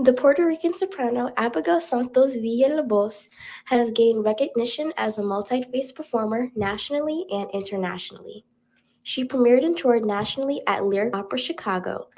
The Puerto Rican soprano Abigail Santos Villalobos has gained recognition as a multi-faced performer nationally and internationally. She premiered and toured nationally at Lyric Opera Chicago.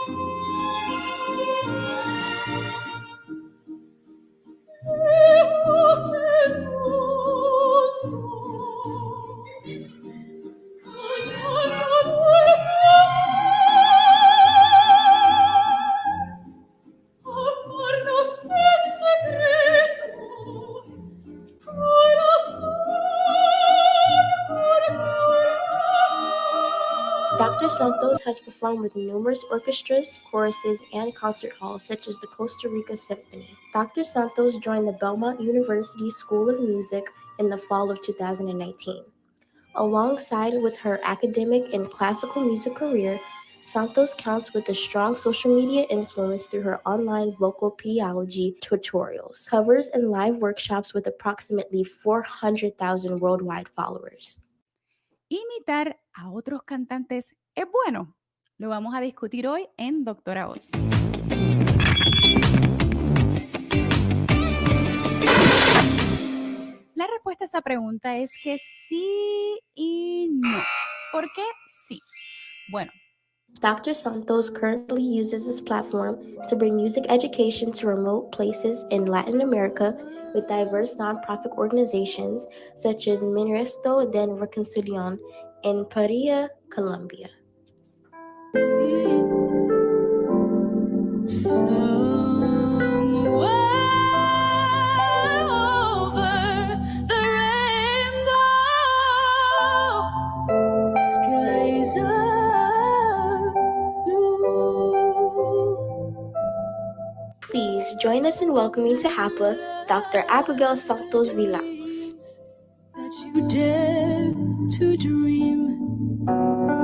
Dr. Santos has performed with numerous orchestras, choruses, and concert halls such as the Costa Rica Symphony. Dr. Santos joined the Belmont University School of Music in the fall of 2019. Alongside with her academic and classical music career, Santos counts with a strong social media influence through her online vocal pedology tutorials, covers, and live workshops with approximately 400,000 worldwide followers. ¿Imitar a otros cantantes es bueno? Lo vamos a discutir hoy en Doctora Voz. La respuesta a esa pregunta es que sí y no. ¿Por qué sí? Bueno, Dr. Santos currently uses this platform to bring music education to remote places in Latin America with diverse nonprofit organizations such as Ministro de Reconciliación in Pereira, Colombia. Please join us in welcoming to HAPA Dr. Abigail Santos Villalobos. That you dare to dream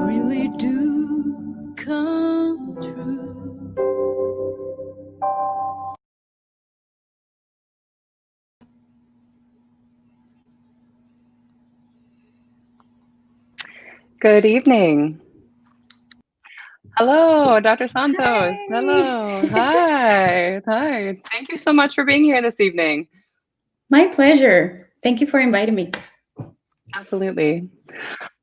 really do come true. Good evening. Hello, Dr. Santos. Hi. Hello. Hi. Hi. Thank you so much for being here this evening. My pleasure. Thank you for inviting me. Absolutely.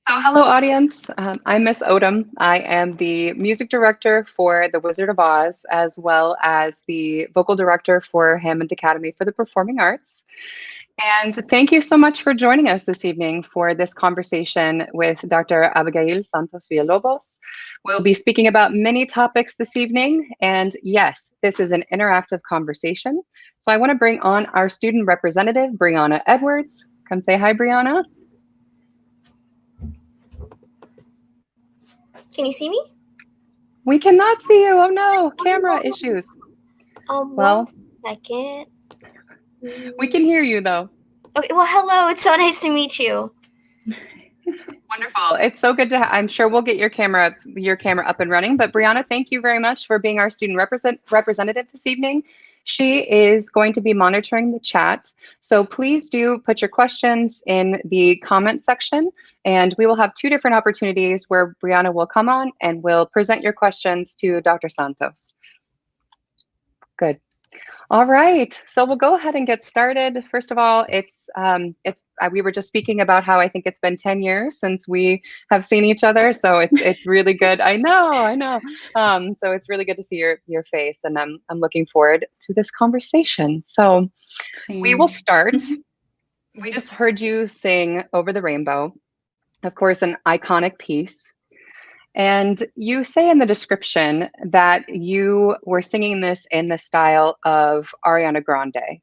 So hello, audience. I'm Miss Odom. I am the music director for The Wizard of Oz, as well as the vocal director for Hammond Academy for the Performing Arts. And thank you so much for joining us this evening for this conversation with Dr. Abigail Santos Villalobos. We'll be speaking about many topics this evening. And yes, this is an interactive conversation. So I want to bring on our student representative, Brianna Edwards. Come say hi, Brianna. Can you see me? We cannot see you. Oh no, camera issues. Well, 1 second. We can hear you though. Okay, well, hello. It's so nice to meet you. Wonderful. It's so good to I'm sure we'll get your camera up and running. But Brianna, thank you very much for being our student representative this evening. She is going to be monitoring the chat. So please do put your questions in the comment section, and we will have 2 different opportunities where Brianna will come on and will present your questions to Dr. Santos. Good. All right, so we'll go ahead and get started. First of all, we were just speaking about how I think it's been 10 years since we have seen each other, so it's really good. I know. So it's really good to see your face, and I'm looking forward to this conversation. So we will start. We just heard you sing "Over the Rainbow," of course, an iconic piece. And you say in the description that you were singing this in the style of Ariana Grande.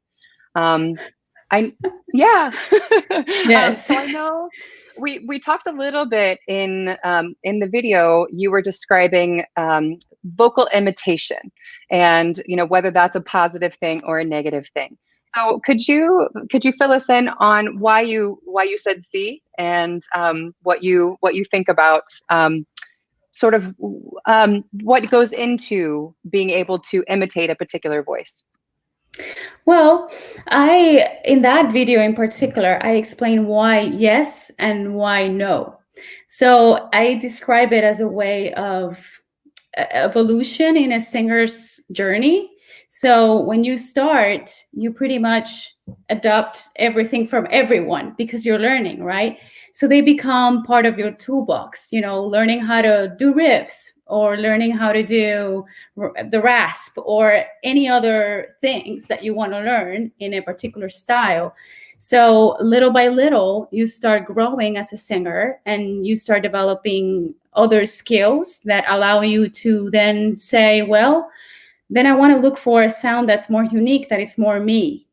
Yes. So I know we talked a little bit in the video. You were describing vocal imitation, and whether that's a positive thing or a negative thing. So could you fill us in on why you said C, and what you think about sort of what goes into being able to imitate a particular voice? Well, in that video in particular, I explain why yes and why no. So I describe it as a way of evolution in a singer's journey. So when you start, you pretty much adopt everything from everyone because you're learning, right? So they become part of your toolbox, learning how to do riffs or learning how to do the rasp or any other things that you want to learn in a particular style. So little by little, you start growing as a singer and you start developing other skills that allow you to then say, well, then I want to look for a sound that's more unique, that is more me,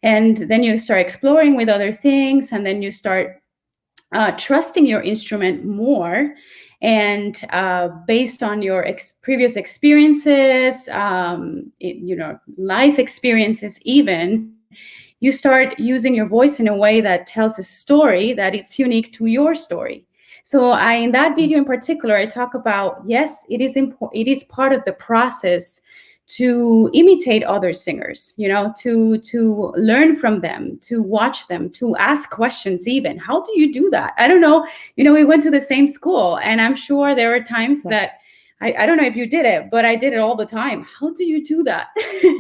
and then you start exploring with other things, and then you start trusting your instrument more. And based on your previous experiences, life experiences even, you start using your voice in a way that tells a story that is unique to your story. So in that video in particular, I talk about, yes, it is important. It is part of the process to imitate other singers, to learn from them, to watch them, to ask questions even. How do you do that? I don't know. We went to the same school, and I'm sure there are times that I don't know if you did it, but I did it all the time. How do you do that?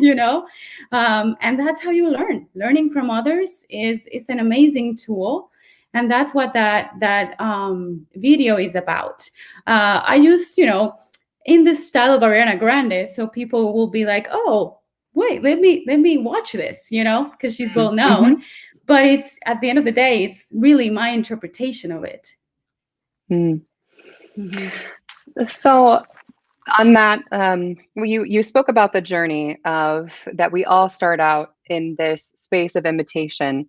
And that's how you learn. Learning from others is an amazing tool. And that's what that video is about. I use, in the style of Ariana Grande, so people will be like, oh, wait, let me watch this, because she's well known. Mm-hmm. But it's, at the end of the day, it's really my interpretation of it. Mm-hmm. So on that, you spoke about the journey of that we all start out in this space of imitation.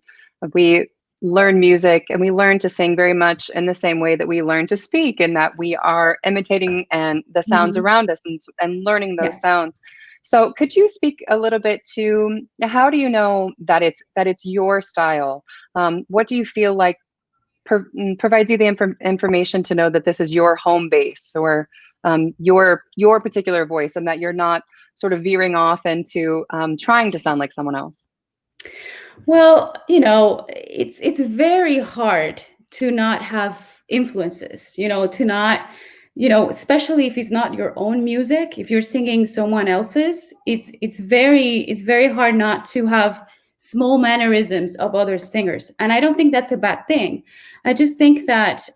We learn music and we learn to sing very much in the same way that we learn to speak, and that we are imitating and the sounds around us and learning those sounds. So could you speak a little bit to how do you know that it's your style? What do you feel like provides you the information to know that this is your home base, or your particular voice, and that you're not sort of veering off into trying to sound like someone else? Well, it's very hard to not have influences, to not, especially if it's not your own music. If you're singing someone else's, it's very hard not to have small mannerisms of other singers. And I don't think that's a bad thing. I just think that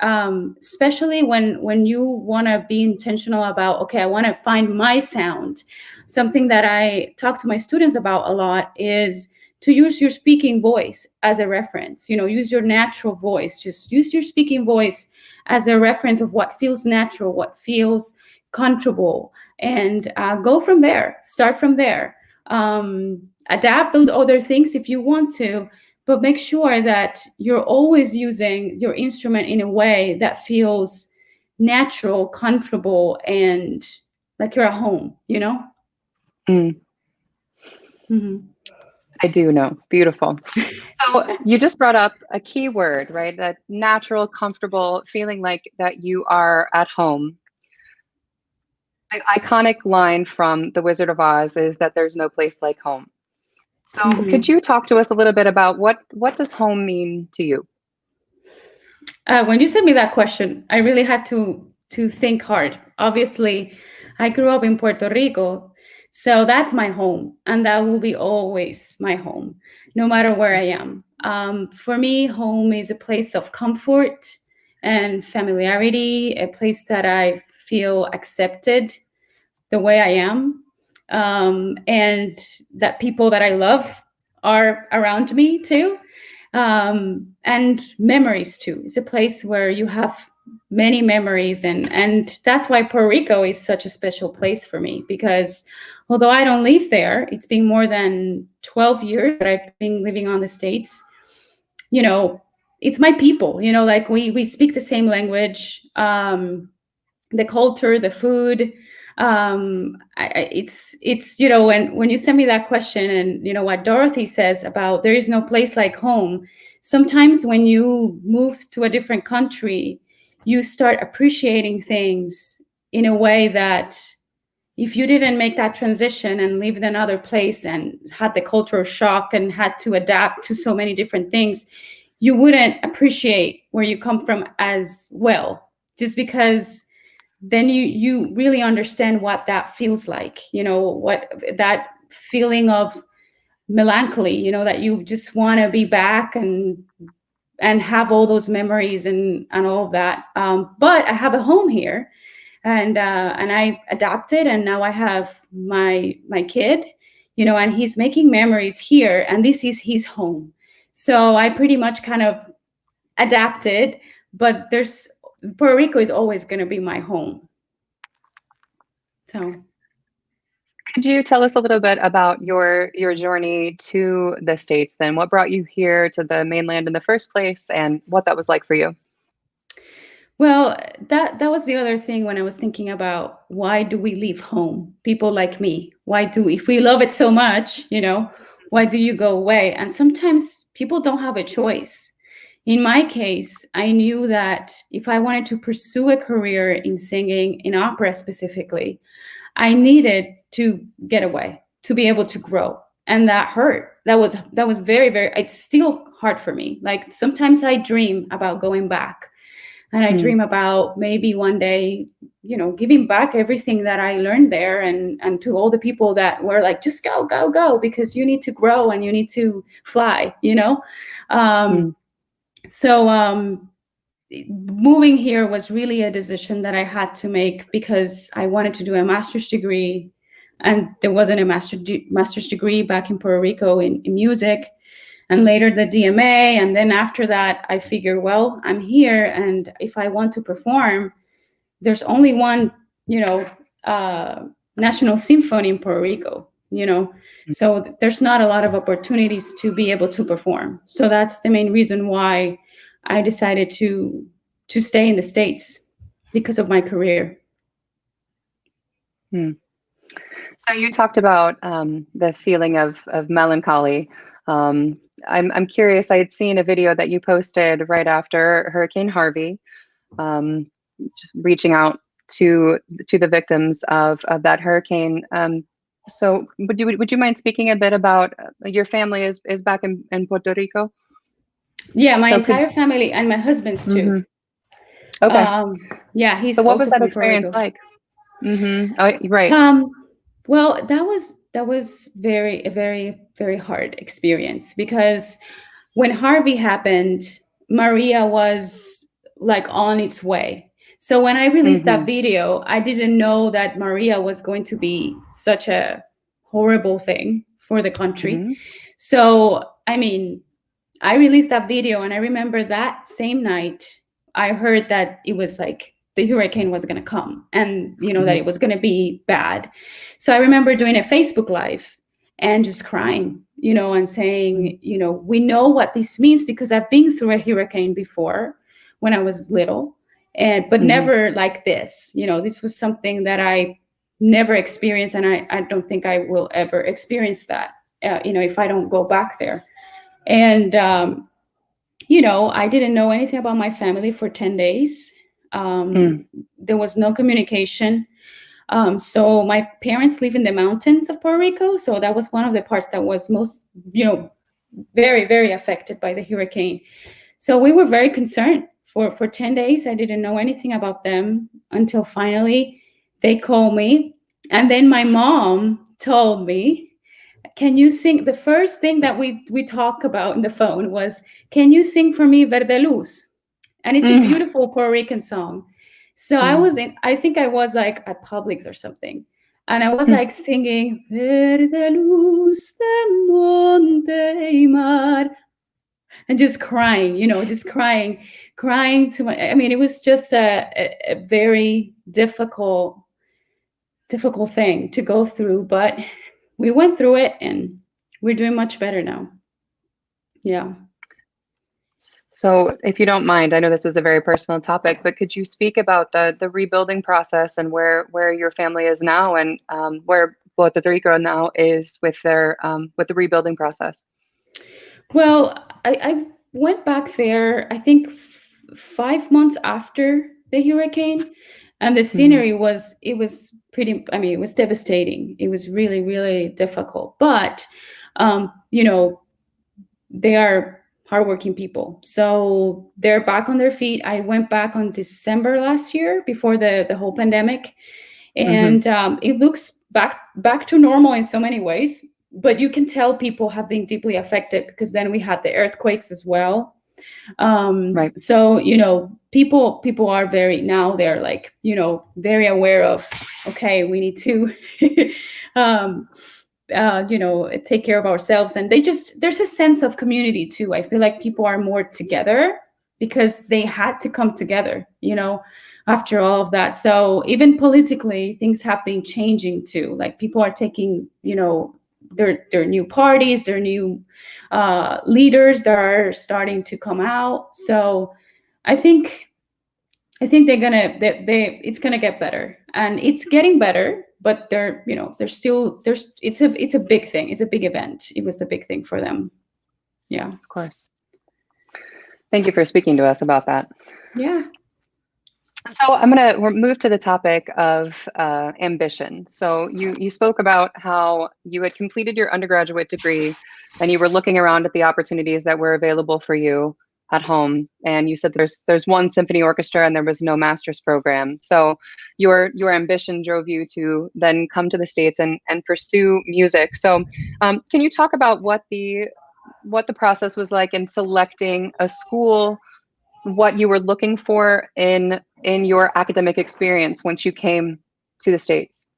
especially when you want to be intentional about, okay, I want to find my sound, something that I talk to my students about a lot is to use your speaking voice as a reference. Use your natural voice. Just use your speaking voice as a reference of what feels natural, what feels comfortable, and go from there. Start from there. Adapt those other things if you want to, but make sure that you're always using your instrument in a way that feels natural, comfortable, and like you're at home, Mm-hmm. I do know. Beautiful. So you just brought up a key word, right? That natural, comfortable, feeling like that you are at home. The iconic line from The Wizard of Oz is that there's no place like home. So could you talk to us a little bit about what does home mean to you? When you sent me that question, I really had to think hard. Obviously, I grew up in Puerto Rico, so that's my home, and that will be always my home, no matter where I am. For me, home is a place of comfort and familiarity, a place that I feel accepted the way I am, and that people that I love are around me too. And memories too. It's a place where you have many memories, and that's why Puerto Rico is such a special place for me, because although I don't live there, it's been more than 12 years that I've been living on the States. It's my people, like we speak the same language, the culture, the food. It's when you send me that question, and what Dorothy says about there is no place like home, sometimes when you move to a different country, you start appreciating things in a way that if you didn't make that transition and live in another place and had the cultural shock and had to adapt to so many different things, you wouldn't appreciate where you come from as well, just because then you really understand what that feels like, what that feeling of melancholy, you know, that you just want to be back and have all those memories and all of that. But I have a home here, and I adopted, and now I have my kid, you know, and he's making memories here, and this is his home. So I pretty much kind of adapted, but Puerto Rico is always going to be my home. So. Could you tell us a little bit about your journey to the States then? What brought you here to the mainland in the first place, and what that was like for you? Well, that was the other thing when I was thinking about why do we leave home? People like me, if we love it so much, you know, why do you go away? And sometimes people don't have a choice. In my case, I knew that if I wanted to pursue a career in singing, in opera specifically, I needed to get away, to be able to grow. And that hurt. That was very, very, it's still hard for me. Like sometimes I dream about going back, and I dream about maybe one day, you know, giving back everything that I learned there, and to all the people that were like, just go, go, go, because you need to grow and you need to fly, you know? So moving here was really a decision that I had to make, because I wanted to do a master's degree, and there wasn't a master's degree back in Puerto Rico in music, and later the DMA. And then after that, I figured, well, I'm here, and if I want to perform, there's only one, you know, national symphony in Puerto Rico, you know, so there's not a lot of opportunities to be able to perform. So that's the main reason why I decided to stay in the States, because of my career. So you talked about the feeling of melancholy. I'm curious. I had seen a video that you posted right after Hurricane Harvey, just reaching out to the victims of that hurricane. So would you mind speaking a bit about your family is back in Puerto Rico? Yeah, my entire family, and my husband's too. Okay. Yeah, he's. So what was also that experience like? Right. Well, that was a very, very hard experience, because when Harvey happened, Maria was like on its way. So when I released that video, I didn't know that Maria was going to be such a horrible thing for the country. So, I mean, I released that video, and I remember that same night, I heard that it was like the hurricane was going to come, and, you know, that it was going to be bad. So I remember doing a Facebook Live and just crying, you know, and saying, you know, we know what this means, because I've been through a hurricane before when I was little, but never like this. You know, this was something that I never experienced, and I don't think I will ever experience that, you know, if I don't go back there. And, you know, I didn't know anything about my family for 10 days. There was no communication. So my parents live in the mountains of Puerto Rico. So that was one of the parts that was most, you know, very, very affected by the hurricane. So we were very concerned for 10 days. I didn't know anything about them until finally they called me. And then my mom told me, can you sing? The first thing that we talk about in the phone was, can you sing for me Verde Luz? And it's a beautiful Puerto Rican song. So I think I was like at Publix or something. And I was like singing, Verde Luz de Monte y Mar. And just crying, you know, just crying to my, I mean, it was just a very difficult thing to go through, but we went through it, and we're doing much better now. Yeah. So if you don't mind, I know this is a very personal topic, but could you speak about the rebuilding process, and where your family is now, and where Puerto Rico now is with their with the rebuilding process? Well, I went back there, I think 5 months after the hurricane, and the scenery was pretty, I mean, it was devastating. It was really, really difficult. But, you know, they are hardworking people. So they're back on their feet. I went back on December last year, before the whole pandemic. And it looks back to normal in so many ways, but you can tell people have been deeply affected because then we had the earthquakes as well. Right. So, people are they're like, very aware of, okay, we need to, take care of ourselves. And there's a sense of community too. I feel like people are more together because they had to come together, after all of that. So even politically, things have been changing too. Like people are taking, their new parties, their new leaders that are starting to come out. So I think it's gonna get better, and it's getting better. But it's a big thing. It's a big event. It was a big thing for them. Yeah. Of course. Thank you for speaking to us about that. Yeah. So I'm going to move to the topic of ambition. So you spoke about how you had completed your undergraduate degree and you were looking around at the opportunities that were available for you at home. And you said there's one symphony orchestra and there was no master's program. So your ambition drove you to then come to the States and pursue music. So can you talk about what the process was like in selecting a school, what you were looking for in your academic experience once you came to the States?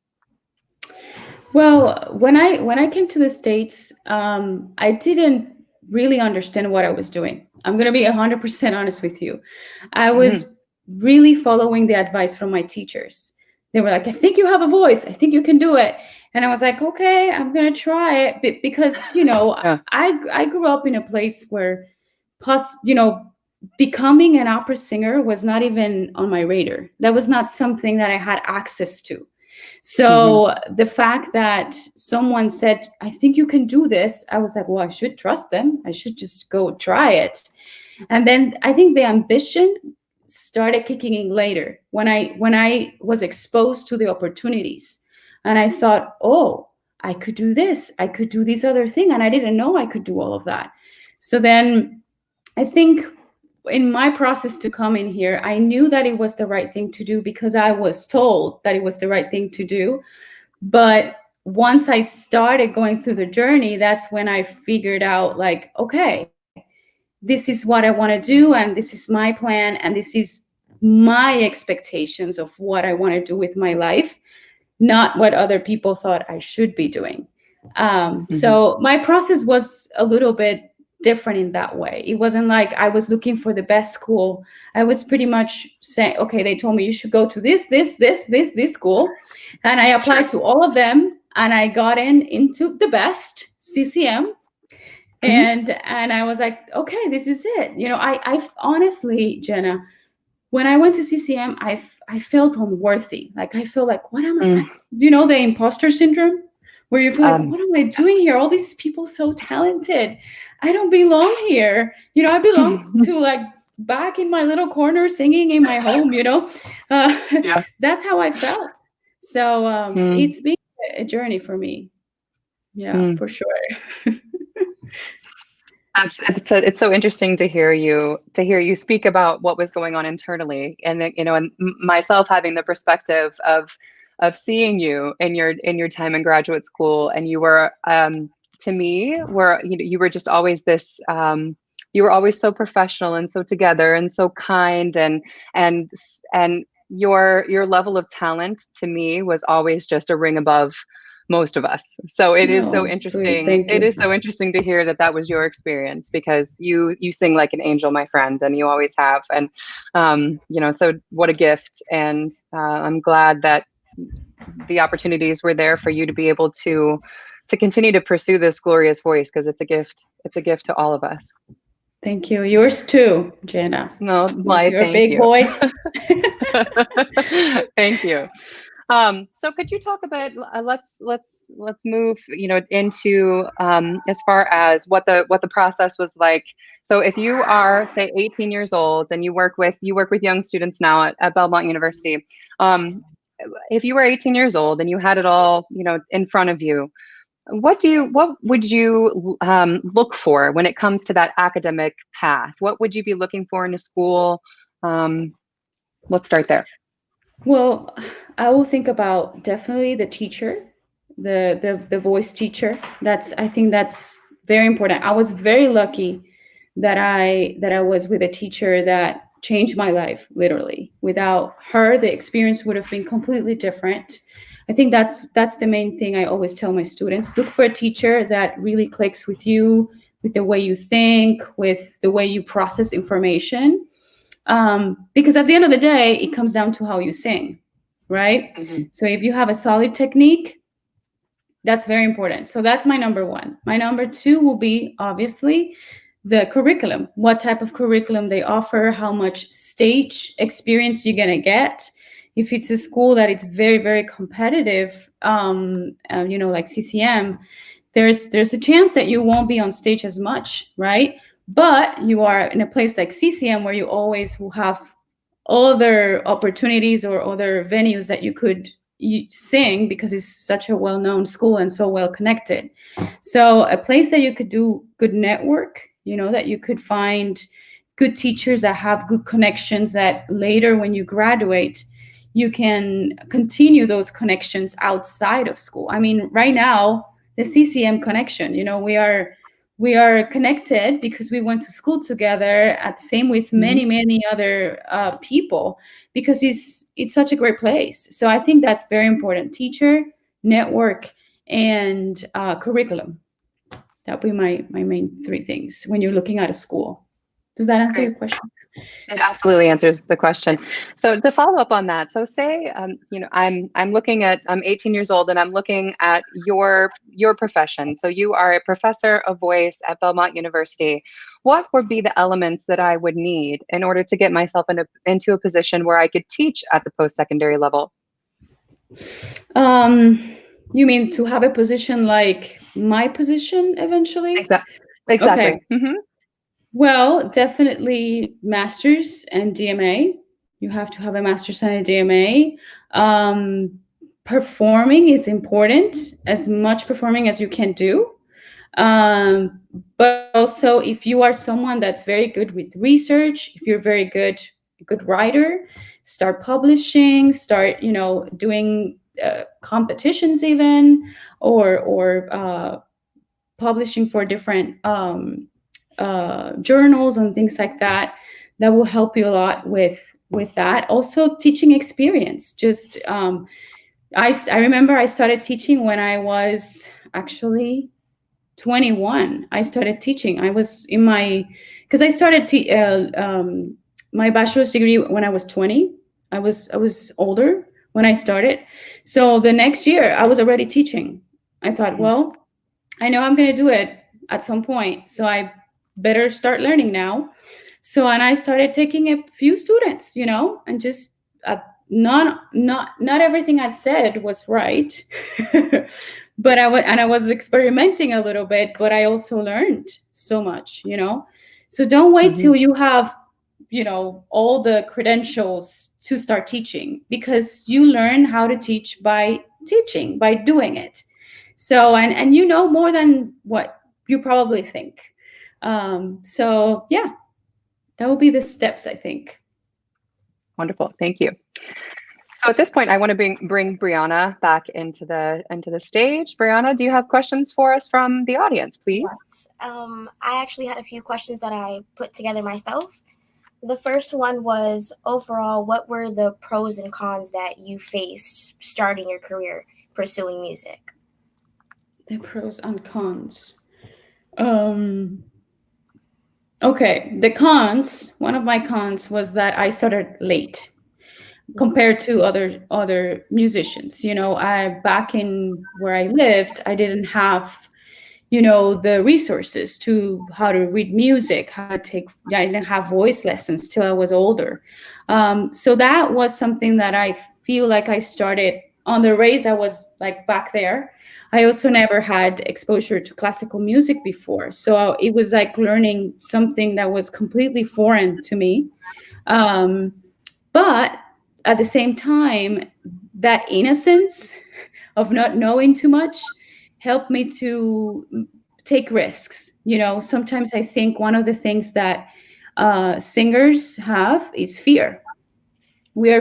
Well, when I came to the States, I didn't really understand what I was doing. I'm going to be 100% honest with you. I was really following the advice from my teachers. They were like, I think you have a voice. I think you can do it. And I was like, okay, I'm going to try it. Because, I grew up in a place where, becoming an opera singer was not even on my radar. That was not something that I had access to. So the fact that someone said, I think you can do this, I was like, well, I should trust them. I should just go try it. And then I think the ambition started kicking in later when I was exposed to the opportunities. And I thought, oh, I could do this. I could do this other thing. And I didn't know I could do all of that. So then I think in my process to come in here, I knew that it was the right thing to do because I was told that it was the right thing to do. But once I started going through the journey, that's when I figured out, like, okay, this is what I want to do, and this is my plan, and this is my expectations of what I want to do with my life, not what other people thought I should be doing. So my process was a little bit different in that way. It wasn't like I was looking for the best school. I was pretty much saying, okay, they told me you should go to this school. And I applied to all of them, and I got into the best, CCM. And I was like, okay, this is it. I honestly, Jenna, when I went to CCM, I felt unworthy. Like I felt like, what am I? The imposter syndrome, where you feel like, what am I doing here? All these people so talented. I don't belong here. I belong to like back in my little corner singing in my home, That's how I felt. So it's been a journey for me. Yeah, for sure. It's so interesting to hear you speak about what was going on internally, and and myself having the perspective of seeing you in your time in graduate school, and you were to me you were just always this you were always so professional and so together and so kind, and your level of talent to me was always just a ring above most of us. So it is so interesting. It is so interesting to hear that was your experience, because you sing like an angel, my friend, and you always have. And so what a gift. And I'm glad that the opportunities were there for you to be able to continue to pursue this glorious voice, because it's a gift. It's a gift to all of us. Thank you. Yours too, Jenna. No, your big voice. Thank you. So could you talk a bit, let's move, into as far as what the process was like. So if you are, say, 18 years old and you work with young students now at Belmont University, if you were 18 years old and you had it all, in front of you, what would you look for when it comes to that academic path? What would you be looking for in a school? Let's start there. Well, I will think about definitely the teacher. the voice teacher. I think that's very important. I was very lucky that I was with a teacher that changed my life, literally. Without her, the experience would have been completely different. I think that's the main thing I always tell my students. Look for a teacher that really clicks with you, with the way you think, with the way you process information. Because at the end of the day, it comes down to how you sing, right? Mm-hmm. So if you have a solid technique, that's very important. So that's my number one. My number two will be, obviously, the curriculum. What type of curriculum they offer, how much stage experience you're going to get. If it's a school that it's very, very competitive, like CCM, there's a chance that you won't be on stage as much, right? But you are in a place like CCM where you always will have other opportunities or other venues that you could sing, because it's such a well-known school and so well connected. So a place that you could do good network, that you could find good teachers that have good connections, that later when you graduate, you can continue those connections outside of school. I mean, right now, the CCM connection, we are connected because we went to school together, same with many other people, because it's such a great place. So I think that's very important: teacher, network, and curriculum. That would be my main three things when you're looking at a school. Does that answer your question? It absolutely answers the question. So to follow up on that, so say, I'm 18 years old and I'm looking at your profession. So you are a professor of voice at Belmont University. What would be the elements that I would need in order to get myself into a position where I could teach at the post-secondary level? You mean to have a position like my position eventually? Exactly. Okay. Mm-hmm. Well, definitely master's and DMA. You have to have a master's and a DMA. Performing is important, as much performing as you can do. But also, if you are someone that's very good with research, if you're very good writer, start publishing, start doing competitions even, or publishing for different journals and things like that. That will help you a lot with that. Also, teaching experience. Just I remember I started teaching when I was actually 21. I started teaching. I was because I started my bachelor's degree when I was 20. I was older when I started. So the next year I was already teaching. I thought, well, I know I'm going to do it at some point, so I better start learning now. And I started taking a few students, and just not everything I said was right. But I was experimenting a little bit, but I also learned so much, So don't wait till you have, all the credentials to start teaching, because you learn how to teach by teaching, by doing it. So, and more than what you probably think. So yeah, that will be the steps, I think. Wonderful. Thank you. So at this point, I want to bring Brianna back into the stage. Brianna, do you have questions for us from the audience, please? Yes. I actually had a few questions that I put together myself. The first one was, overall, what were the pros and cons that you faced starting your career pursuing music? The pros and cons. Okay, the cons, one of my cons was that I started late compared to other musicians. Back in where I lived, I didn't have the resources to how to read music, I didn't have voice lessons till I was older. So that was something that I feel like I started on the race. I was like back there. I also never had exposure to classical music before. So it was like learning something that was completely foreign to me. But at the same time, that innocence of not knowing too much helped me to take risks. Sometimes I think one of the things that singers have is fear. We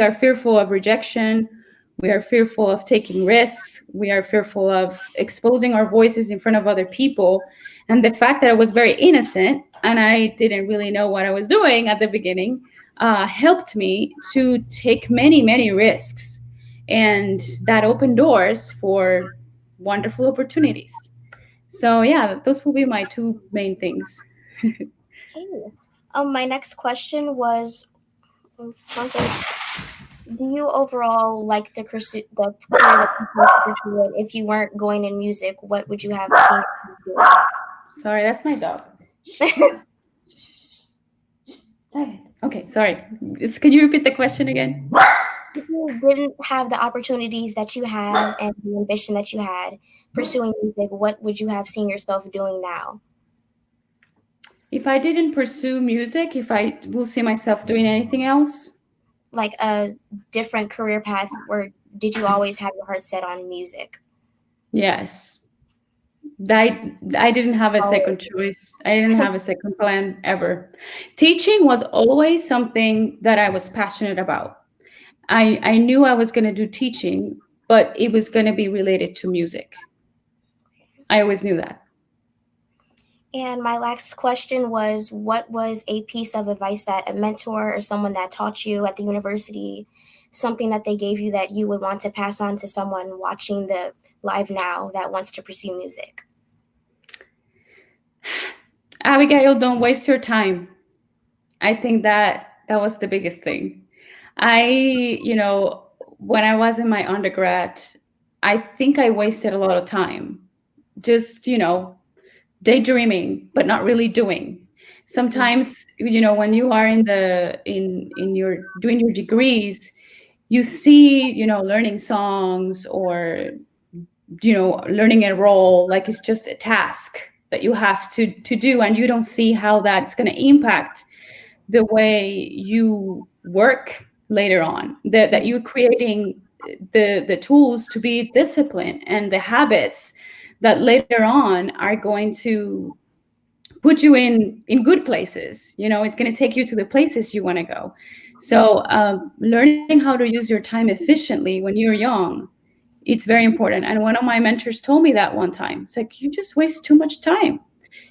are fearful of rejection. We are fearful of taking risks. We are fearful of exposing our voices in front of other people. And the fact that I was very innocent and I didn't really know what I was doing at the beginning helped me to take many, many risks. And that opened doors for wonderful opportunities. So yeah, those will be my two main things. Okay. My next question was, do you overall like the career that you want to pursue? And if you weren't going in music, what would you have seen yourself doing? Sorry, that's my dog. Silent. Okay, sorry. Can you repeat the question again? If you didn't have the opportunities that you have and the ambition that you had pursuing music, what would you have seen yourself doing now? If I didn't pursue music, if I will see myself doing anything else? Like a different career path, or did you always have your heart set on music? Yes. I didn't have a second choice. I didn't have a second plan ever. Teaching was always something that I was passionate about. I knew I was going to do teaching, but it was going to be related to music. I always knew that. And my last question was, what was a piece of advice that a mentor or someone that taught you at the university, something that they gave you that you would want to pass on to someone watching the live now that wants to pursue music? Abigail, don't waste your time. I think that was the biggest thing. When I was in my undergrad, I think I wasted a lot of time just, daydreaming, but not really doing. Sometimes, when you are in your doing your degrees, you see, learning songs or, learning a role like it's just a task that you have to do, and you don't see how that's going to impact the way you work later on, that you're creating the tools to be disciplined and the habits that later on are going to put you in good places. It's going to take you to the places you want to go. So learning how to use your time efficiently when you're young, it's very important. And one of my mentors told me that one time. It's like, you just waste too much time.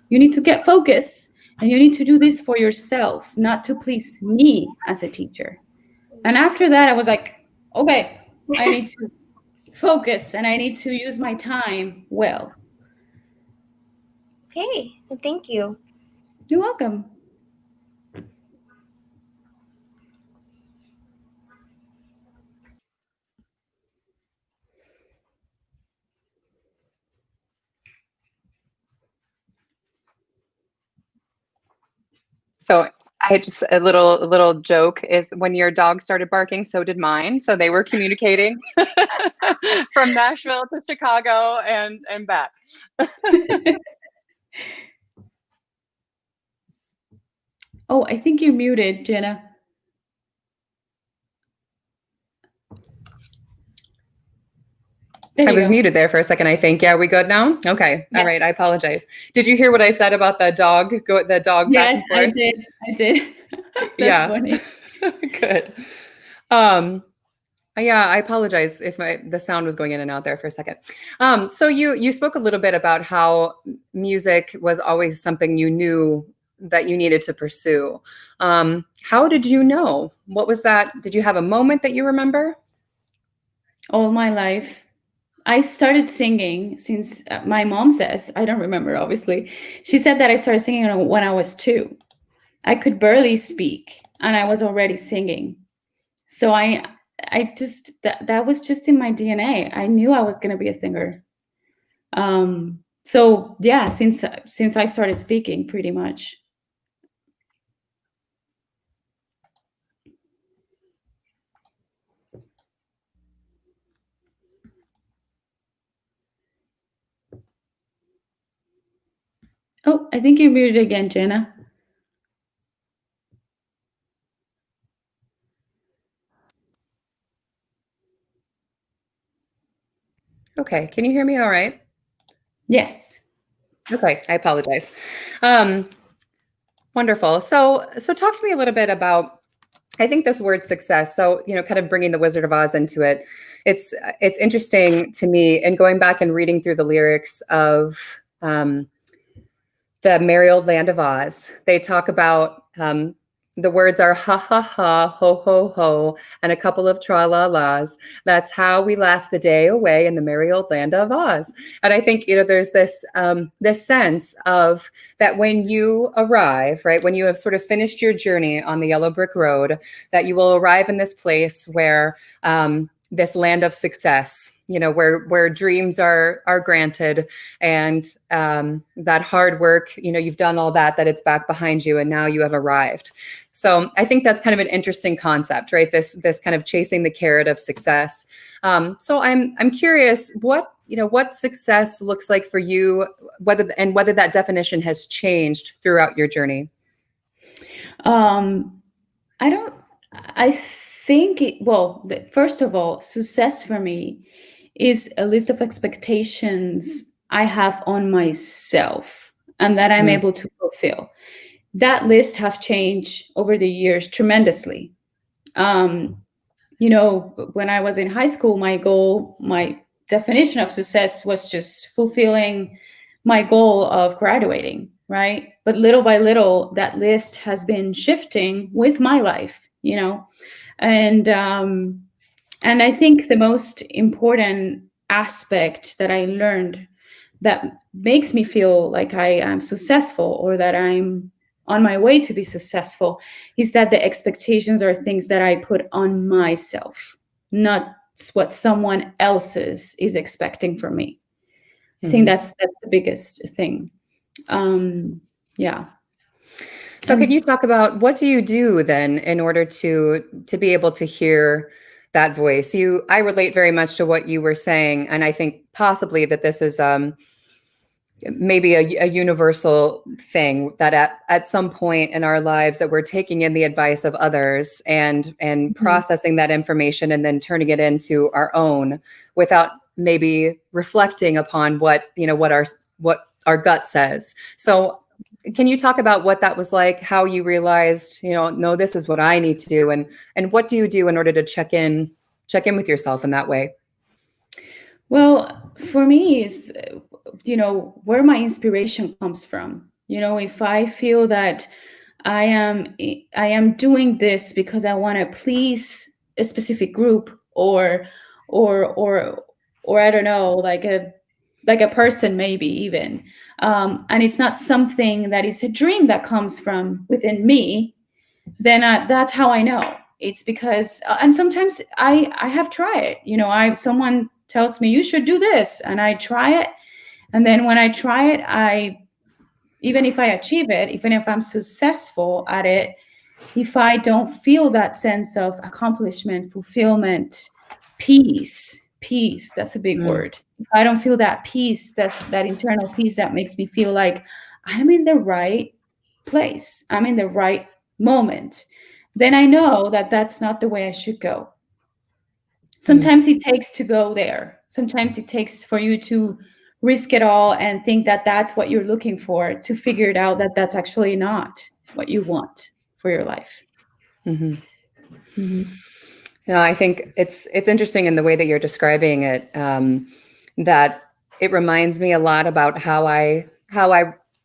You need to get focused, and you need to do this for yourself, not to please me as a teacher. And after that, I was like, okay, I need to focus and I need to use my time well. Okay, thank you. You're welcome. So I had just a little joke is when your dog started barking, so did mine. So they were communicating from Nashville to Chicago and back. Oh, I think you're muted, Jenna. I was muted there for a second, I think. Yeah, we good now? Okay. Yeah. All right. I apologize. Did you hear what I said about the dog? The dog back and forth? Yes, I did. That's funny. Good. Yeah, I apologize if the sound was going in and out there for a second. So you spoke a little bit about how music was always something you knew that you needed to pursue. How did you know? What was that? Did you have a moment that you remember? All my life. I started singing since my mom says, I don't remember, obviously. She said that I started singing when I was 2. I could barely speak and I was already singing. So I just, that was just in my DNA. I knew I was going to be a singer. So yeah, since I started speaking, pretty much. Oh, I think you're muted again, Jenna. Okay. Can you hear me all right? Yes. Okay. I apologize. Wonderful. So talk to me a little bit about I think this word success, so, kind of bringing the Wizard of Oz into it, it's interesting to me, and going back and reading through the lyrics of the Merry Old Land of Oz, they talk about the words are ha ha ha, ho ho ho, and a couple of tra la las. That's how we laugh the day away in the merry old land of Oz. And I think there's this sense of that when you arrive, right, when you have sort of finished your journey on the yellow brick road, that you will arrive in this place where this land of success, where dreams are granted, and that hard work, you've done all that it's back behind you, and now you have arrived. So I think that's kind of an interesting concept, right? This kind of chasing the carrot of success. So I'm curious what success looks like for you, whether that definition has changed throughout your journey. I think, first of all, success for me is a list of expectations I have on myself and that I'm able to fulfill. That list have changed over the years tremendously. When I was in high school, my definition of success was just fulfilling my goal of graduating, right? But little by little, that list has been shifting with my life, and I think the most important aspect that I learned that makes me feel like I am successful, or that I'm on my way to be successful, is that the expectations are things that I put on myself, not what someone else's is expecting from me. I think that's the biggest thing. Yeah. So can you talk about what do you do then in order to be able to hear that voice? I relate very much to what you were saying, and I think possibly that this is maybe a universal thing, that at some point in our lives that we're taking in the advice of others and processing that information and then turning it into our own without maybe reflecting upon what our gut says. So can you talk about what that was like, how you realized, no, this is what I need to do, and what do you do in order to check in with yourself in that way? Well, for me, is where my inspiration comes from. If I feel that I am doing this because I want to please a specific group, or I don't know, like a person, maybe even, and it's not something that is a dream that comes from within me, then that's how I know. It's because, and sometimes I have tried it. Someone tells me you should do this, and I try it. And then when I try it, even if I achieve it, even if I'm successful at it, if I don't feel that sense of accomplishment, fulfillment, peace, that's a big word. If I don't feel that peace, that internal peace that makes me feel like I'm in the right place, I'm in the right moment, then I know that that's not the way I should go. Sometimes it takes to go there. Sometimes it takes for you to risk it all and think that that's what you're looking for, to figure it out that that's actually not what you want for your life. Yeah, I think it's interesting in the way that you're describing it, that it reminds me a lot about how I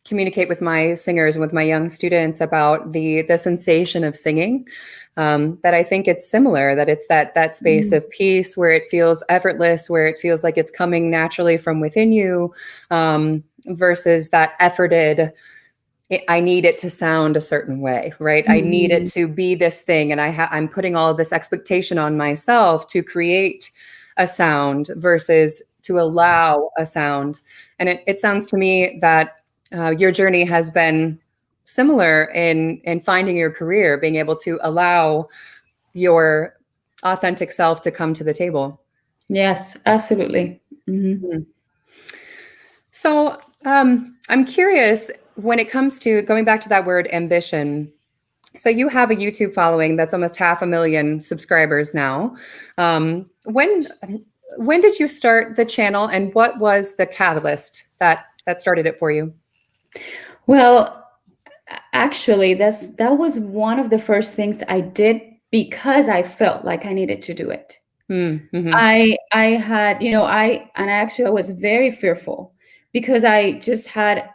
communicate with my singers and with my young students about the sensation of singing. That I think it's similar, that it's that space of peace where it feels effortless, where it feels like it's coming naturally from within you, versus that efforted, I need it to sound a certain way, right? I need it to be this thing, and I'm putting all of this expectation on myself to create a sound versus to allow a sound. And it sounds to me that your journey has been similar in finding your career, being able to allow your authentic self to come to the table. Yes, absolutely. So I'm curious, when it comes to going back to that word ambition, so you have a YouTube following that's almost 500,000 subscribers now. When did you start the channel, and what was the catalyst that started it for you? Well, actually, that was one of the first things I did because I felt like I needed to do it. Mm-hmm. I had, I actually I was very fearful because I just had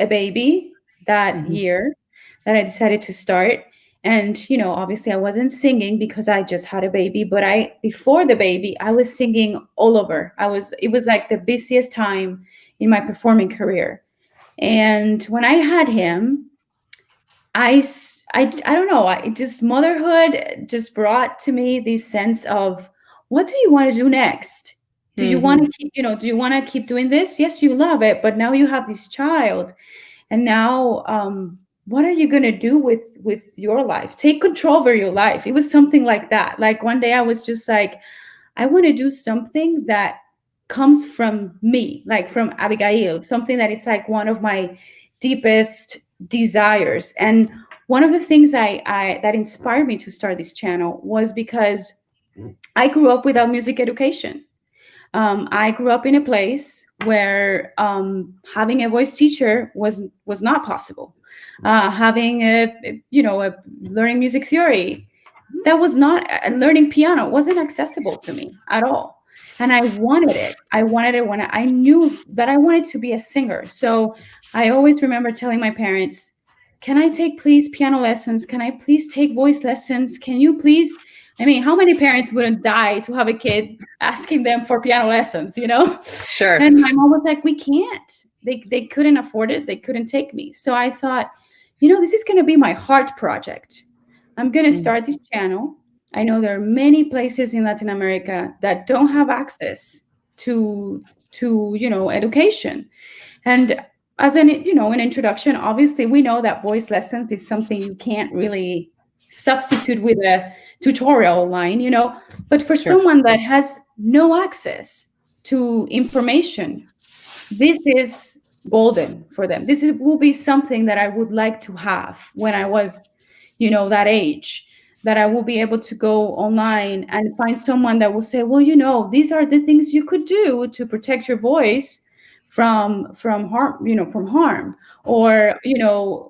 a baby that Mm-hmm. year that I decided to start. And, obviously I wasn't singing because I just had a baby, but before the baby, I was singing all over. It was like the busiest time in my performing career. And when I had him, I don't know, motherhood just brought to me this sense of, what do you want to do next? Do you want to keep, do you want to keep doing this? Yes, you love it, but now you have this child. And now, what are you going to do with your life? Take control over your life. It was something like that. Like one day I was just like, I want to do something that comes from me, like from Abigail, something that it's like one of my deepest desires. And one of the things that inspired me to start this channel was because I grew up without music education. I grew up in a place where having a voice teacher was not possible. Having a learning music theory, that was not, learning piano wasn't accessible to me at all. And I wanted it. I wanted it when I knew that I wanted to be a singer. So I always remember telling my parents, can I take please piano lessons? Can I please take voice lessons? Can you please? I mean, how many parents wouldn't die to have a kid asking them for piano lessons, Sure. And my mom was like, we can't. They couldn't afford it. They couldn't take me. So I thought, this is going to be my heart project. I'm going to start this channel. I know there are many places in Latin America that don't have access to education. And as an introduction, obviously we know that voice lessons is something you can't really substitute with a tutorial online, but for someone that has no access to information, this is golden for them. Will be something that I would like to have when I was, that age, that I will be able to go online and find someone that will say, well, these are the things you could do to protect your voice from harm, or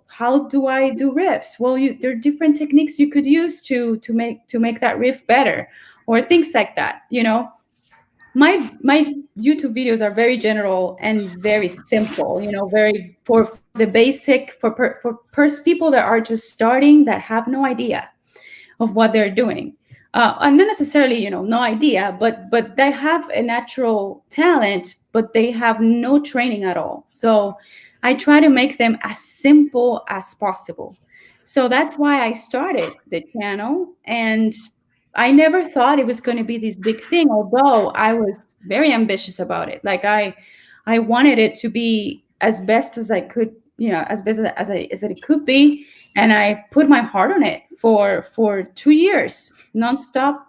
how do I do riffs? Well, there are different techniques you could use to make that riff better, or things like that. My YouTube videos are very general and very simple, very for the basic, for people that are just starting, that have no idea of what they're doing. And not necessarily, no idea, but they have a natural talent, but they have no training at all. So I try to make them as simple as possible. So that's why I started the channel. And I never thought it was going to be this big thing, although I was very ambitious about it. Like I wanted it to be as best as I could, as best as it could be. And I put my heart on it for 2 years, nonstop,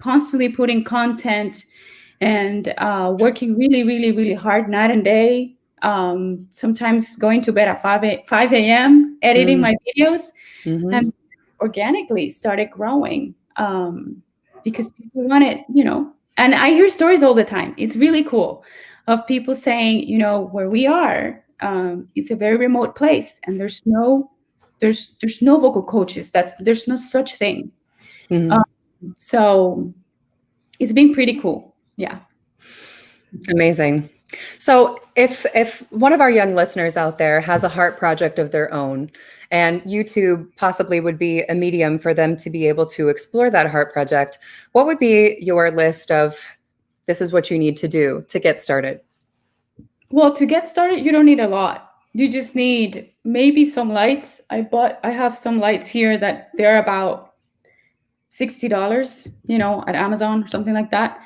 constantly putting content and working really, really, really hard night and day. Sometimes going to bed at 5 a.m., editing my videos, and organically started growing because people want it, and I hear stories all the time. It's really cool of people saying, where we are, it's a very remote place and there's no vocal coaches. There's no such thing. So it's been pretty cool. Yeah. Amazing. So if one of our young listeners out there has a heart project of their own, and YouTube possibly would be a medium for them to be able to explore that heart project, what would be your list of, this is what you need to do to get started? Well, to get started, you don't need a lot. You just need maybe some lights. I have some lights here that they're about $60, at Amazon or something like that.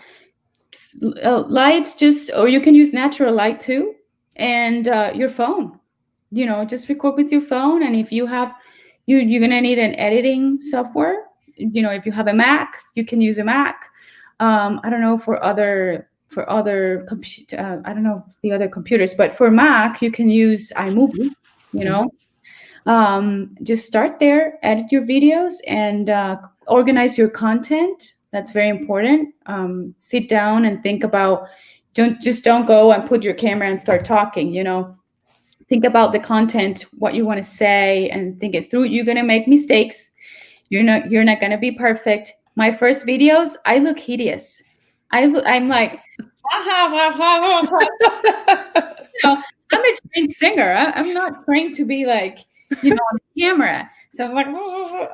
Lights, or you can use natural light too, and your phone. Just record with your phone. And if you have, you're gonna need an editing software. If you have a Mac, you can use a Mac. I don't know for other I don't know the other computers, but for Mac, you can use iMovie. Just start there, edit your videos, and organize your content. That's very important. Sit down and think about, don't go and put your camera and start talking, think about the content, what you want to say, and think it through. You're going to make mistakes. You're not gonna be perfect. My first videos, I look hideous. I'm like, I'm a trained singer. I'm not trained to be like, on camera. So I'm like,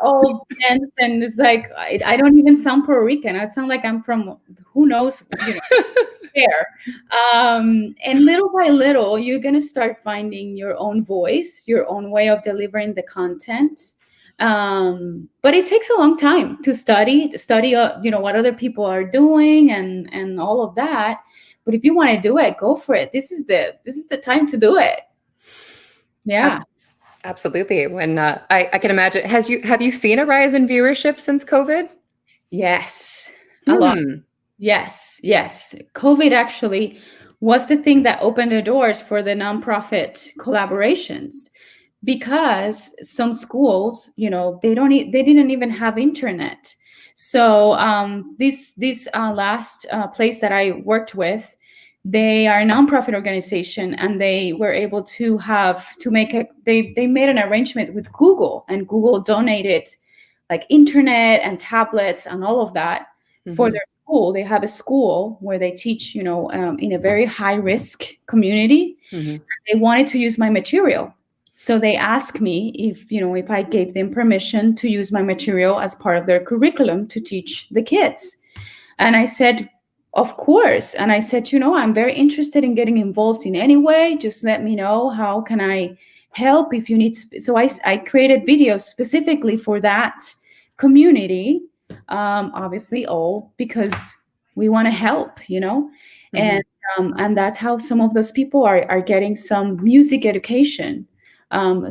all tense, and it's like I don't even sound Puerto Rican. I sound like I'm from who knows, where. And little by little, you're gonna start finding your own voice, your own way of delivering the content. But it takes a long time to study, what other people are doing and all of that. But if you want to do it, go for it. This is the time to do it. Yeah. Absolutely. When I can imagine, have you seen a rise in viewership since COVID? Yes, a lot. Yes. COVID actually was the thing that opened the doors for the nonprofit collaborations, because some schools, they didn't even have internet. So this last place that I worked with, they are a nonprofit organization, and they were able to they made an arrangement with Google, and Google donated like internet and tablets and all of that for their school. They have a school where they teach, in a very high risk community. They wanted to use my material. So they asked me if I gave them permission to use my material as part of their curriculum to teach the kids. And I said, of course. And I said, I'm very interested in getting involved in any way. Just let me know, how can I help if you need. So I created videos specifically for that community, obviously all because we want to help, and that's how some of those people are getting some music education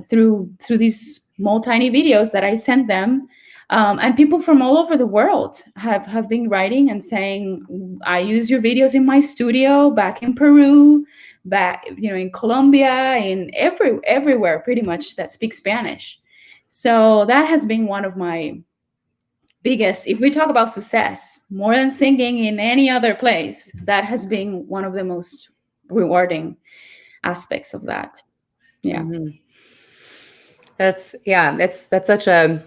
through these small tiny videos that I sent them. And people from all over the world have been writing and saying, I use your videos in my studio back in Peru, back in Colombia, in everywhere pretty much that speak Spanish. So that has been one of my biggest, if we talk about success, more than singing in any other place, that has been one of the most rewarding aspects of that. Yeah. That's such an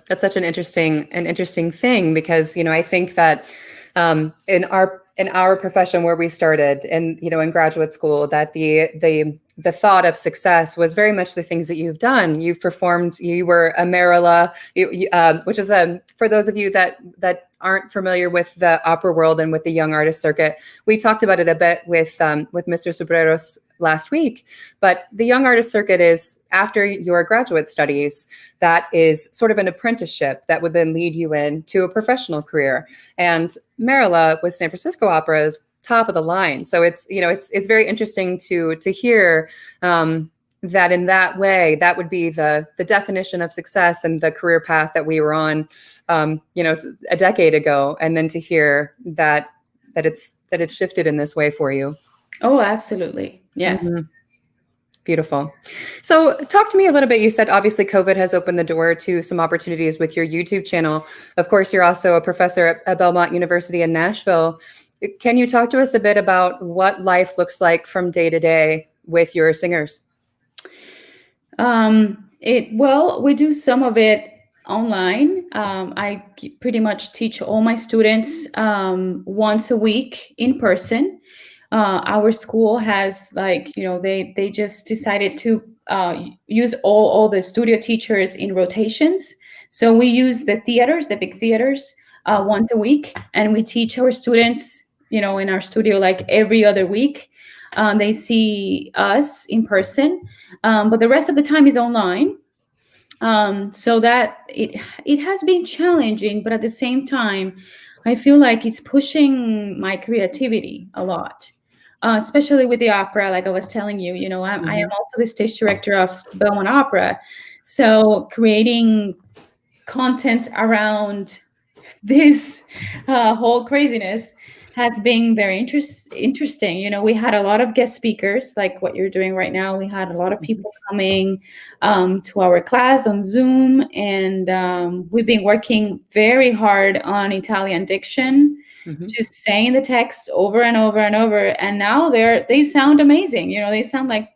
interesting thing, because I think that in our profession where we started, and in graduate school, that the thought of success was very much the things that you've done. You've performed. You were a Marilla, which is for those of you that aren't familiar with the opera world and with the young artist circuit. We talked about it a bit with Mr. Sobreros last week, but the young artist circuit is after your graduate studies. That is sort of an apprenticeship that would then lead you into a professional career. And Marilla with San Francisco Opera is top of the line. So it's very interesting to hear that in that way, that would be the definition of success and the career path that we were on, a decade ago, and then to hear that it's shifted in this way for you. Oh, absolutely. Yes. Beautiful. So talk to me a little bit. You said obviously COVID has opened the door to some opportunities with your YouTube channel. Of course, you're also a professor at Belmont University in Nashville. Can you talk to us a bit about what life looks like from day to day with your singers? We do some of it online. I pretty much teach all my students once a week in person. Our school has they just decided to use all the studio teachers in rotations. So we use the big theaters once a week, and we teach our students in our studio like every other week. They see us in person, but the rest of the time is online. So that it has been challenging, but at the same time, I feel like it's pushing my creativity a lot, especially with the opera. Like I was telling you, I am also the stage director of Belmont Opera. So creating content around this whole craziness has been very interesting. We had a lot of guest speakers, like what you're doing right now. We had a lot of people coming to our class on Zoom, and we've been working very hard on Italian diction, just saying the text over and over and over. And now they sound amazing. They sound like,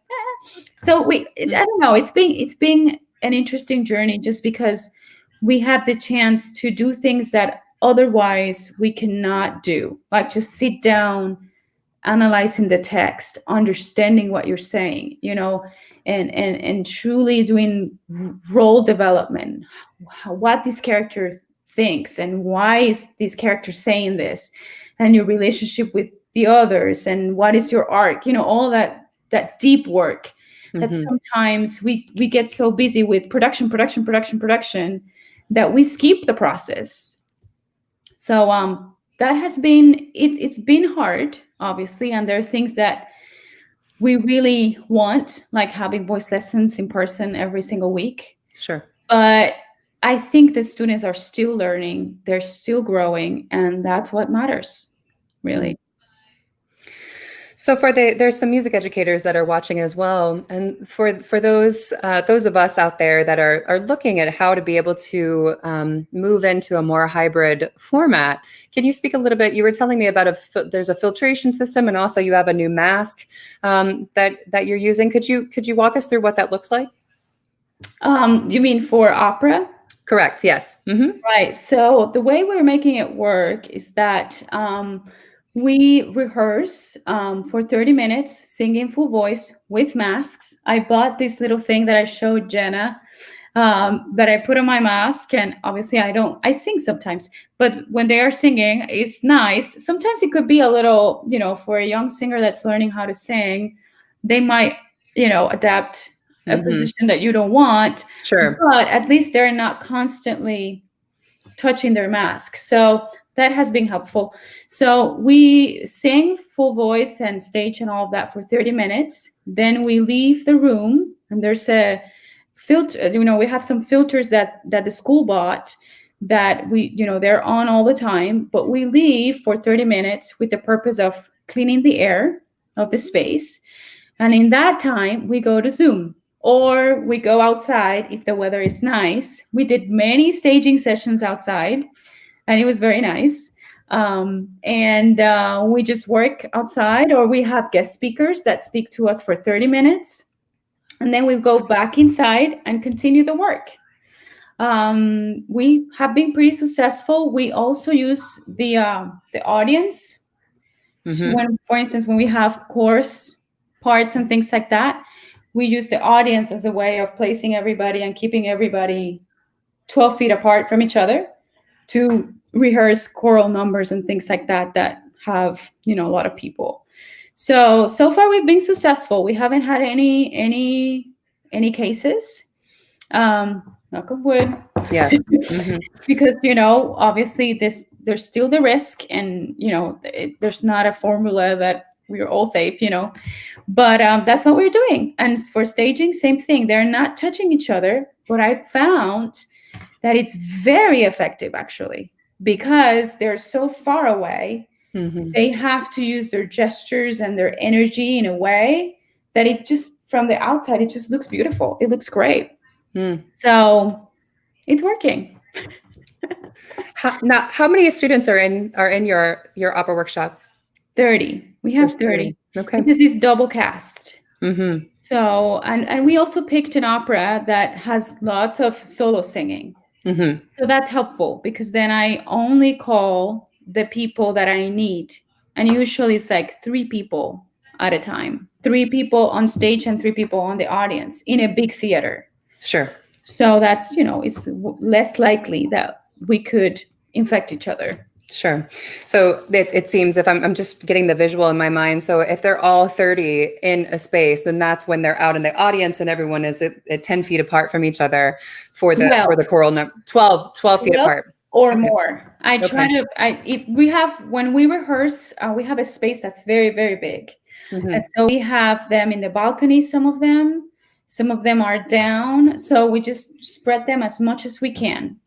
So I don't know. It's been an interesting journey, just because we have the chance to do things that otherwise we cannot do, like just sit down, analyzing the text, understanding what you're saying, and truly doing role development, what this character thinks and why is this character saying this, and your relationship with the others, and what is your arc, all that deep work that sometimes we get so busy with production that we skip the process. So that has been it's been hard, obviously, and there are things that we really want, like having voice lessons in person every single week. Sure. But I think the students are still learning, they're still growing, and that's what matters, really. So there's some music educators that are watching as well, and for those of us out there that are looking at how to be able to move into a more hybrid format, can you speak a little bit? You were telling me about there's a filtration system, and also you have a new mask that you're using. Could you walk us through what that looks like? You mean for opera? Correct. Yes. Right. So the way we're making it work is that we rehearse for 30 minutes, singing full voice with masks. I bought this little thing that I showed Jenna that I put on my mask. And obviously I sing sometimes, but when they are singing, it's nice. Sometimes it could be a little, for a young singer that's learning how to sing, they might, adapt a position that you don't want. Sure. But at least they're not constantly touching their mask. So that has been helpful. So we sing full voice and stage and all of that for 30 minutes. Then we leave the room, and there's a filter, we have some filters that the school bought that they're on all the time, but we leave for 30 minutes with the purpose of cleaning the air of the space. And in that time, we go to Zoom, or we go outside if the weather is nice. We did many staging sessions outside, and it was very nice. And we just work outside, or we have guest speakers that speak to us for 30 minutes. And then we go back inside and continue the work. We have been pretty successful. We also use the audience. So for instance, when we have chorus parts and things like that, we use the audience as a way of placing everybody and keeping everybody 12 feet apart from each other to rehearse choral numbers and things like that have, a lot of people. So far we've been successful. We haven't had any cases. Knock on wood. Yes. Because, obviously there's still the risk, and, there's not a formula that we're all safe, but that's what we're doing. And for staging, same thing. They're not touching each other, but I found that it's very effective, actually, because they're so far away. They have to use their gestures and their energy in a way that it just, from the outside, it just looks beautiful. It looks great. So it's working. How many students are in your opera workshop? 30. We have 30. Okay. Because it's double cast. So, and we also picked an opera that has lots of solo singing. So that's helpful, because then I only call the people that I need. And usually it's like 3 people at a time. 3 people on stage and 3 people on the audience in a big theater. Sure. So that's, it's less likely that we could infect each other. Sure. So it seems, if I'm just getting the visual in my mind, so if they're all 30 in a space, then that's when they're out in the audience and everyone is at 10 feet apart from each other for the choral number, 12 feet apart. Or more. When we rehearse, we have a space that's very, very big. And so we have them in the balcony, some of them are down. So we just spread them as much as we can.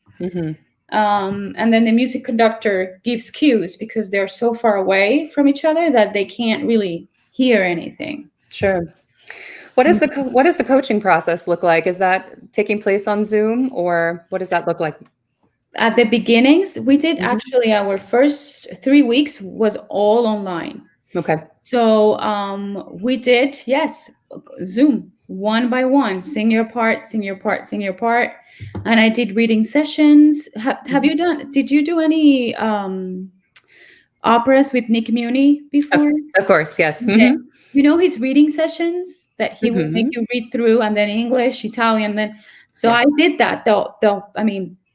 And then the music conductor gives cues, because they're so far away from each other that they can't really hear anything. Sure. What does the coaching process look like? Is that taking place on Zoom, or what does that look like? At the beginnings, we did actually, our first 3 weeks was all online. Okay. So we did, yes, Zoom, one by one, sing your part, sing your part, sing your part. and I did reading sessions. Did you do any operas with Nick Muni before? Of course, yes. Okay. You know his reading sessions that he would make you read through, and then English, Italian, then. So Yes. I did that.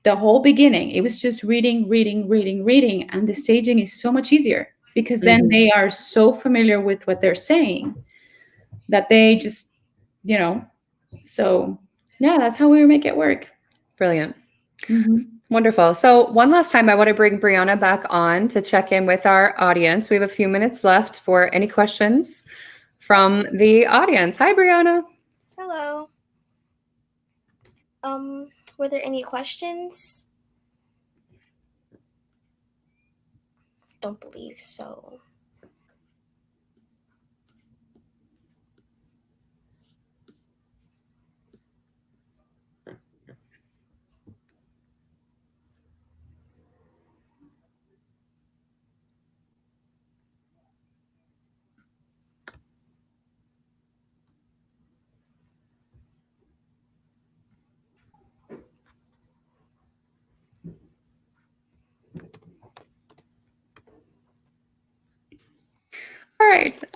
The whole beginning, it was just reading, and the staging is so much easier because then they are so familiar with what they're saying that they just, So yeah, that's how we make it work. Brilliant. Wonderful. So one last time, I want to bring Brianna back on to check in with our audience. We have a few minutes left for any questions from the audience. Hi, Brianna. Hello. Were there any questions? Don't believe so.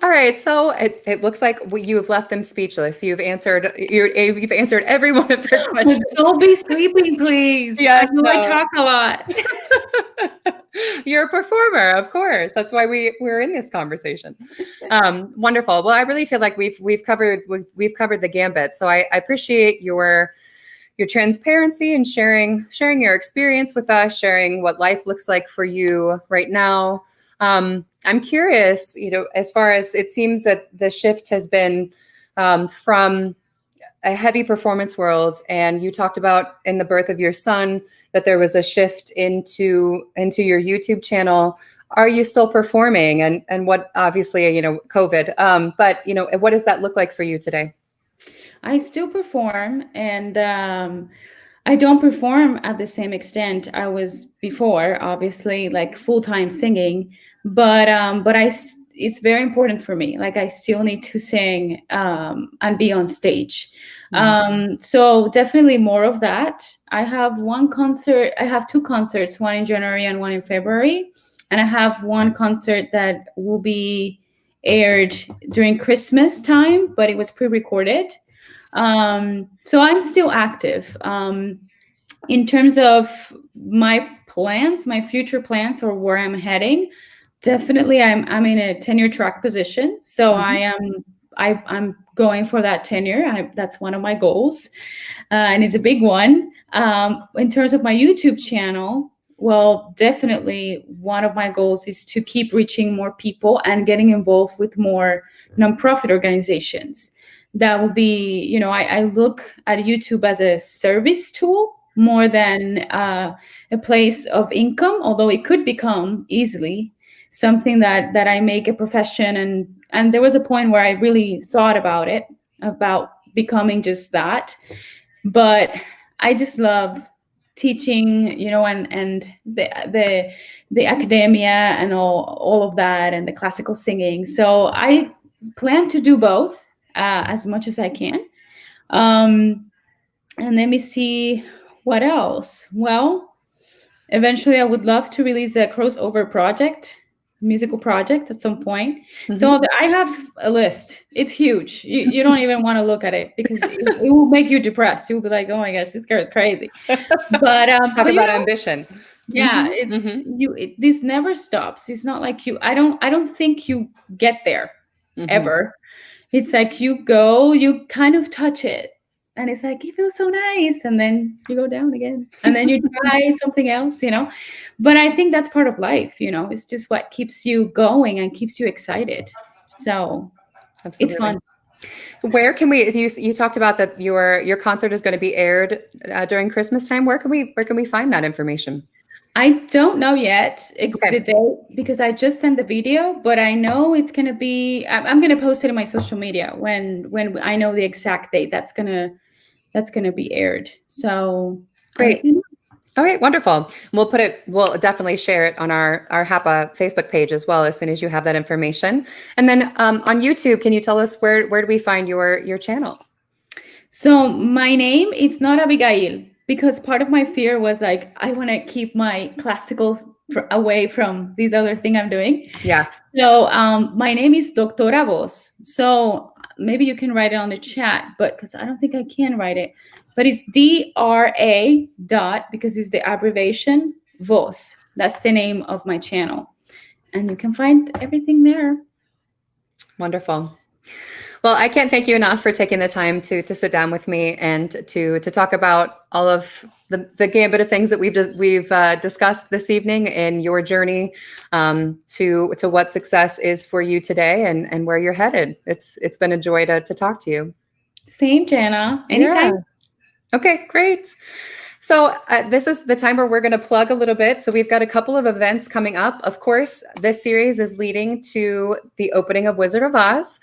All right. So it looks like you have left them speechless. You've answered every one of their questions. Don't be sleeping, please. Yes, I know I talk a lot. You're a performer, of course. That's why we're in this conversation. Wonderful. Well, I really feel like we've covered the gambit. So I appreciate your transparency and sharing your experience with us, sharing what life looks like for you right now. I'm curious, as far as it seems that the shift has been from a heavy performance world, and you talked about in the birth of your son that there was a shift into your YouTube channel. Are you still performing? And what, obviously, COVID, but what does that look like for you today? I still perform, and I don't perform at the same extent I was before, obviously, like full-time singing, but it's very important for me. Like, I still need to sing and be on stage. So definitely more of that. I have two concerts, one in January and one in February. And I have one concert that will be aired during Christmas time, but it was pre-recorded. So I'm still active. In terms of my future plans, or where I'm heading, definitely I'm in a tenure track position. So I'm going for that tenure. That's one of my goals, and it's a big one. In terms of my YouTube channel, well, definitely one of my goals is to keep reaching more people and getting involved with more nonprofit organizations. That will be, I look at YouTube as a service tool more than a place of income, although it could become easily something that I make a profession. And there was a point where I really thought about becoming just that. But I just love teaching, and the academia and all of that, and the classical singing. So I plan to do both as much as I can. And let me see what else. Well, eventually I would love to release a crossover musical project at some point. So I have a list. It's huge. You don't even want to look at it because it will make you depressed. You'll be like, oh my gosh, this girl is crazy. But talk about ambition. Yeah, this never stops. It's not like I don't think you get there ever. It's like you kind of touch it, and it's like, it feels so nice, and then you go down again, and then you try something else, But I think that's part of life, It's just what keeps you going and keeps you excited. So Absolutely. It's fun. Where can you talked about that your concert is going to be aired during Christmas time. Where can we find that information? I don't know yet the date because I just sent the video, but I know it's going to be, I'm going to post it in my social media when I know the exact date that's going to be aired. So great. All right, wonderful. We'll definitely share it on our HAPA Facebook page as well as soon as you have that information. And then on YouTube, can you tell us where do we find your channel? So my name is not Abigail. because part of my fear was like, I want to keep my classical away from this other thing I'm doing. Yeah. So my name is Doctora Voz. So maybe you can write it on the chat, but because I don't think I can write it, but it's DRA dot, because it's the abbreviation, Voz. That's the name of my channel. And you can find everything there. Wonderful. Well, I can't thank you enough for taking the time to sit down with me and to talk about all of the gambit of things that we've discussed this evening in your journey to what success is for you today and where you're headed. It's been a joy to talk to you. Same, Jana. Anytime. Yeah. Okay, great. So this is the time where we're going to plug a little bit. So we've got a couple of events coming up. Of course, this series is leading to the opening of Wizard of Oz,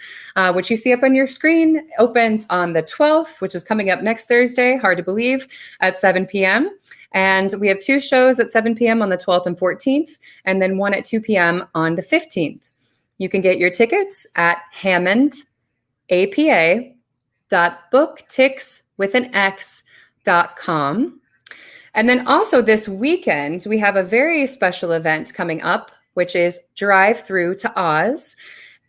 which you see up on your screen. Opens on the 12th, which is coming up next Thursday, hard to believe, at 7 p.m. And we have 2 shows at 7 p.m. on the 12th and 14th, and then 1 at 2 p.m. on the 15th. You can get your tickets at hammondapa.booktix.com. And then also this weekend, we have a very special event coming up, which is Drive Through to Oz,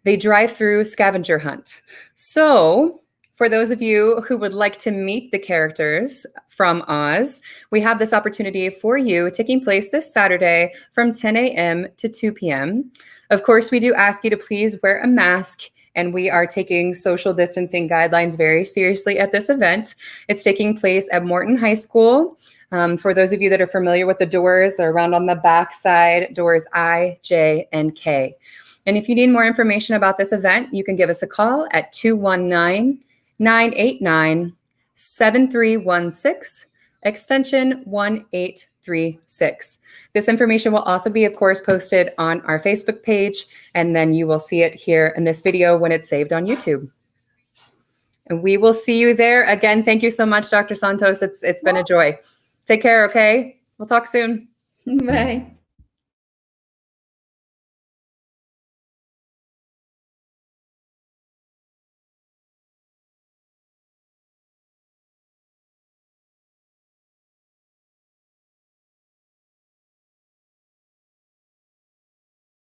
the drive-through scavenger hunt. So for those of you who would like to meet the characters from Oz, we have this opportunity for you taking place this Saturday from 10 a.m. to 2 p.m. Of course, we do ask you to please wear a mask, and we are taking social distancing guidelines very seriously at this event. It's taking place at Morton High School. For those of you that are familiar with the doors, they're around on the back side, doors I, J, and K. And if you need more information about this event, you can give us a call at 219-989-7316, extension 1836. This information will also be, of course, posted on our Facebook page, and then you will see it here in this video when it's saved on YouTube. And we will see you there. Again, thank you so much, Dr. Santos. It's been a joy. Take care, okay? We'll talk soon. Bye.